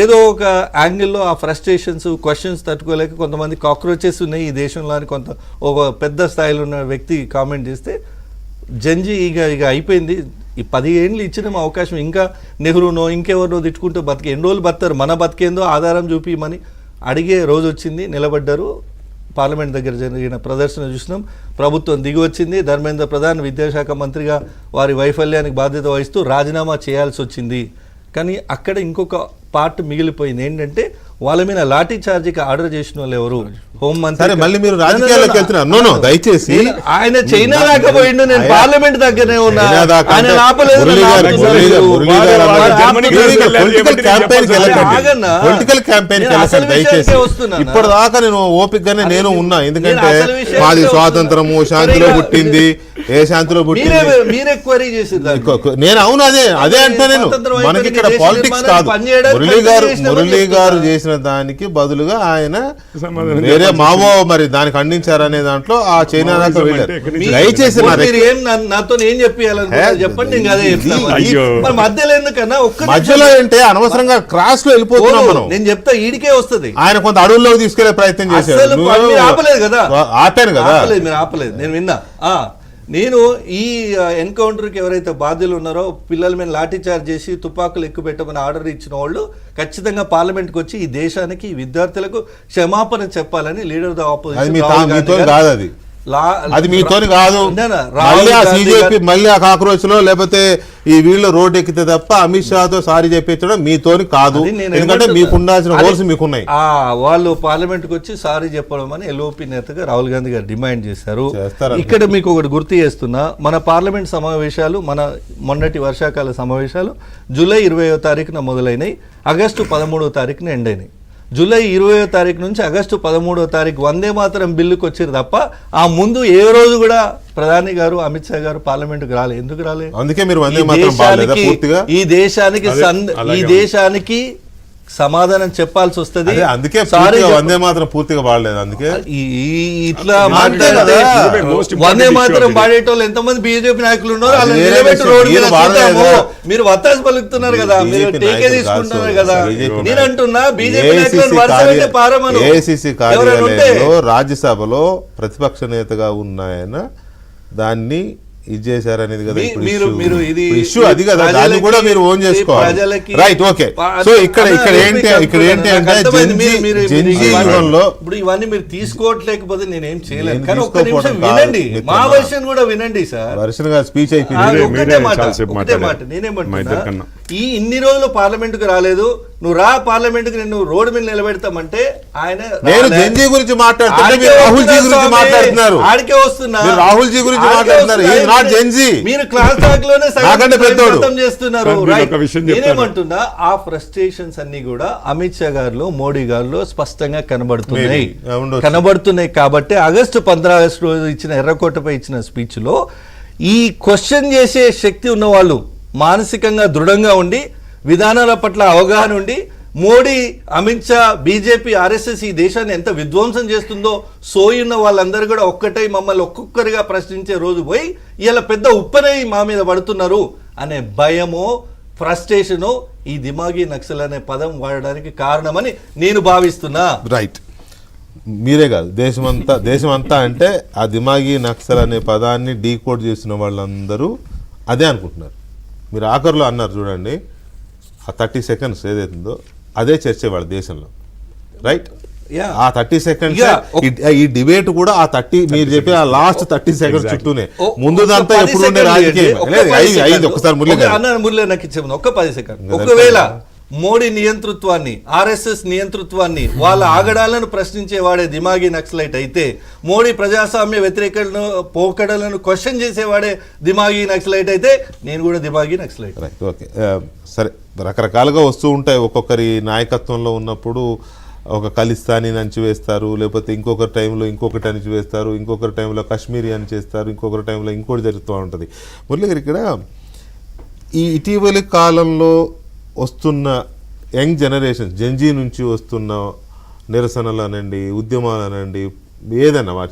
ఏదో ఒక యాంగిల్లో ఆ ఫ్రస్ట్రేషన్స్ క్వశ్చన్స్ తట్టుకోలేక కొంతమంది కాక్రోచెస్ ఉన్నాయి ఈ దేశంలో అని ఒక పెద్ద స్థాయిలో ఉన్న వ్యక్తి కామెంట్ చేస్తే జంజీ ఇక అయిపోయింది, ఈ 10 ఏళ్ళు ఇచ్చిన అవకాశం ఇంకా నెహ్రూనో ఇంకెవరినో తిట్టుకుంటూ ఎన్ని రోజులు బతారు, మన బతికేందో ఆధారం చూపిమని అడిగే రోజు వచ్చింది. నిలబడ్డారు. పార్లమెంట్ దగ్గర జరిగిన ప్రదర్శన చూసినాం. ప్రభుత్వం దిగి వచ్చింది. ధర్మేంద్ర ప్రధాన్ విద్యాశాఖ మంత్రిగా వారి వైఫల్యానికి బాధ్యత వహిస్తూ రాజీనామా చేయాల్సి వచ్చింది. కానీ అక్కడ ఇంకొక పార్ట్ మిగిలిపోయింది. ఏంటంటే వాళ్ళ మీద లాఠీ చార్జీకి ఆర్డర్ చేసిన వాళ్ళు ఎవరు? హోంమంత్రి. మళ్ళీ మీరు రాజకీయాల్లోకి వెళ్తున్నారు. దయచేసి ఆయన చైనా దాకా పోయిండు, నేను పార్లమెంట్ దగ్గరనే ఉన్నా. ఆయన ఆపలేదు. పొలిటికల్ క్యాంపెయిన్ దయచేసి ఇప్పటిదాకా నేను ఓపిక గానే నేను ఉన్నా. ఎందుకంటే మాది స్వాతంత్రము శాంతిలో పుట్టింది, ఏ శాంతిలో పుట్టింది నేను అవును అదే అంటే నేను మనకి ఇక్కడ పాలిటిక్స్ కాదు. మురళీ గారు చేసిన దానికి బదులుగా ఆయన వేరే మావో మరి దానికి ఖండించారనే దాంట్లో ఆ చైనా దాకా వెళ్ళారు. దయచేసి నాతో ఏం చెప్పండి. మధ్యలో ఎందుకన్నా మధ్యలో అంటే అనవసరంగా క్రాస్ లో వెళ్ళిపోతున్నాం మనం. నేను చెప్తా ఈడికే వస్తుంది. ఆయన కొంత అడవుల్లోకి తీసుకెళ్లే ప్రయత్నం చేశారు. ఆపలేదు కదా, ఆపాను కదా, మీరు ఆపలేదు. నేను విన్నా. నేను ఈ ఎన్కౌంటర్కి ఎవరైతే బాధ్యులు ఉన్నారో పిల్లల మీద లాఠీ చార్జ్ చేసి తుపాకులు ఎక్కుపెట్టమని ఆర్డర్ ఇచ్చిన వాళ్ళు ఖచ్చితంగా పార్లమెంట్కి వచ్చి ఈ దేశానికి విద్యార్థులకు క్షమాపణ చెప్పాలని లీడర్ ద ఆపోజిషన్. అది మీతోని కాదు. మళ్ళీ ఆ కాక్రోచ్ లో లేకపోతే ఈ వీళ్ళు రోడ్ ఎక్కితే తప్ప అమిత్ షాతో సారీ చెప్పించడం మీతోని కాదు. ఎందుకంటే మీకు ఉండాల్సిన హోల్స్ మీకున్నాయి. వాళ్ళు పార్లమెంట్ కు వచ్చి సారీ చెప్పడం అని ఎల్ఓపి నేతగా రాహుల్ గాంధీ గారు డిమాండ్ చేశారు. ఇక్కడ మీకు ఒకటి గుర్తు చేస్తున్నా, మన పార్లమెంట్ సమావేశాలు, మన మొన్నటి వర్షాకాల సమావేశాలు జూలై 20వ తారీఖున మొదలైనవి, ఆగస్టు 13వ తారీఖున ఎండ్ అయినాయి. జూలై 20వ తారీఖు నుంచి ఆగస్టు 13వ తారీఖు వందే మాతరం బిల్లుకి వచ్చారు తప్ప ఆ ముందు ఏ రోజు కూడా ప్రధాని గారు అమిత్ షా గారు పార్లమెంట్కి రాలేదు. ఎందుకు రాలేదు? అందుకే మీరు ఈ దేశానికి సమాధానం చెప్పాల్సి వస్తుంది. అందుకే వందే మాత్రం పూర్తిగా వాడలేదు. అందుకే ఇట్లా మాట్లాడితే వందే మాత్రం పాడేటోళ్ళు ఎంతమంది బీజేపీ నాయకులు ఉన్నారు, వాళ్ళని నిలబెట్టి రోడ్డు మీద మీరు వత్తాసు పలుకుతున్నారు కదా, మీరు టీకే తీసుకుంటున్నారు కదా. నేను అంటున్నా బీజేపీ నాయకులను పారమను. ఏఐసిసి కార్యాలయంలో రాజ్యసభలో ప్రతిపక్ష నేతగా ఉన్నాయన దాన్ని ఇది చేశారనేది కదా ఇష్యూ. అది కదా, దాన్ని కూడా మీరు ఓన్ చేసుకోవాలి. Right, okay. సో ఇక్కడ ఏంటి అంటే ఇప్పుడు ఇవన్నీ మీరు తీసుకోవట్లేకపోతే నేనేం చేయలేదు. కానీ ఒక్క నిమిషం వినండి, మా వర్షన్ కూడా వినండి సార్. వర్షన్ గా స్పీచ్ అయిపోయింది. ఒకటే మాట నేనేమంటున్నా, ఈ ఇన్ని రోజులు పార్లమెంట్ కు రాలేదు, నువ్వు రా పార్లమెంట్ కు నేను రోడ్డు మీద నిలబెడతామంటే ఆయన జంజీ గురించి మాట్లాడుతున్నారు, రాహుల్ జీ గురించి మాట్లాడుతున్నారు. ఆడికే వస్తున్నా, రాహుల్ జీ గురించి మాట్లాడుతున్నారు. మీరు క్లాస్ టాక్ లోనే చేస్తున్నారు. నేనేమంటున్నా, ఆ ఫ్రస్ట్రేషన్స్ అన్ని కూడా అమిత్ షా గారిలో మోడీ గారిలో స్పష్టంగా కనబడుతున్నాయి. కాబట్టి ఆగస్టు 15 రోజు ఇచ్చిన ఎర్రకోటపై ఇచ్చిన స్పీచ్ లో ఈ క్వశ్చన్ చేసే శక్తి ఉన్న వాళ్ళు మానసికంగా దృఢంగా ఉండి విధానాల పట్ల అవగాహన ఉండి మోడీ, అమిత్ షా, బీజేపీ, ఆర్ఎస్ఎస్ ఈ దేశాన్ని ఎంత విధ్వంసం చేస్తుందో సోయున్న వాళ్ళందరూ కూడా ఒక్కటై మమ్మల్ని ఒక్కొక్కరిగా ప్రశ్నించే రోజు పోయి ఇలా పెద్ద ఉప్పనై మా మీద పడుతున్నారు అనే భయమో ఫ్రస్ట్రేషనో ఈ దిమాగి నక్సల్ అనే పదం వాడడానికి కారణమని నేను భావిస్తున్నా. రైట్, మీరే కాదు దేశమంతా అంటే ఆ దిమాగి నక్సల్ అనే పదాన్ని డీకోడ్ చేసిన వాళ్ళందరూ అదే అనుకుంటున్నారు. మీరు ఆఖరిలో అన్నారు చూడండి, ఆ 30 సెకండ్స్ ఏదైతుందో అదే చర్చ వాళ్ళ దేశంలో. రైట్, ఆ 30 సెకండ్స్ ఈ డిబేట్ కూడా ఆ 30 మీరు చెప్పే ఆ లాస్ట్ 30 సెకండ్స్ చుట్టూనే. ముందు దాంతా ఎప్పుడు ఉండే రాజకీయం. ఒకసారి మురళి నాకు ఇచ్చాము ఒక 10 సెకండ్. ఒకవేళ మోడీ నియంతృత్వాన్ని, ఆర్ఎస్ఎస్ నియంతృత్వాన్ని, వాళ్ళ ఆగడాలను ప్రశ్నించేవాడే దిమాగి నక్సలైట్ అయితే, మోడీ ప్రజాస్వామ్య వ్యతిరేకలను పోకడలను క్వశ్చన్ చేసేవాడే దిమాగి నక్సలైట్ అయితే, నేను కూడా దిమాగి నక్సలైట్. ఓకే, సరే. రకరకాలుగా వస్తూ ఉంటాయి. ఒక్కొక్కరి నాయకత్వంలో ఉన్నప్పుడు ఒక ఖలిస్తానీ అణచివేస్తారు, లేకపోతే ఇంకొకరి టైంలో ఇంకొకటి అణచివేస్తారు, ఇంకొకరి టైంలో కాశ్మీరీ అని చేస్తారు, ఇంకొకరి టైంలో ఇంకోటి జరుగుతూ ఉంటుంది. మురళి గారు, ఇక్కడ ఈ ఇటీవలి కాలంలో వస్తున్న యంగ్ జనరేషన్ జెన్జీ నుంచి వస్తున్న నిరసనలు అనండి, ఉద్యమాలు అనండి, ఏదన్నా వాటికి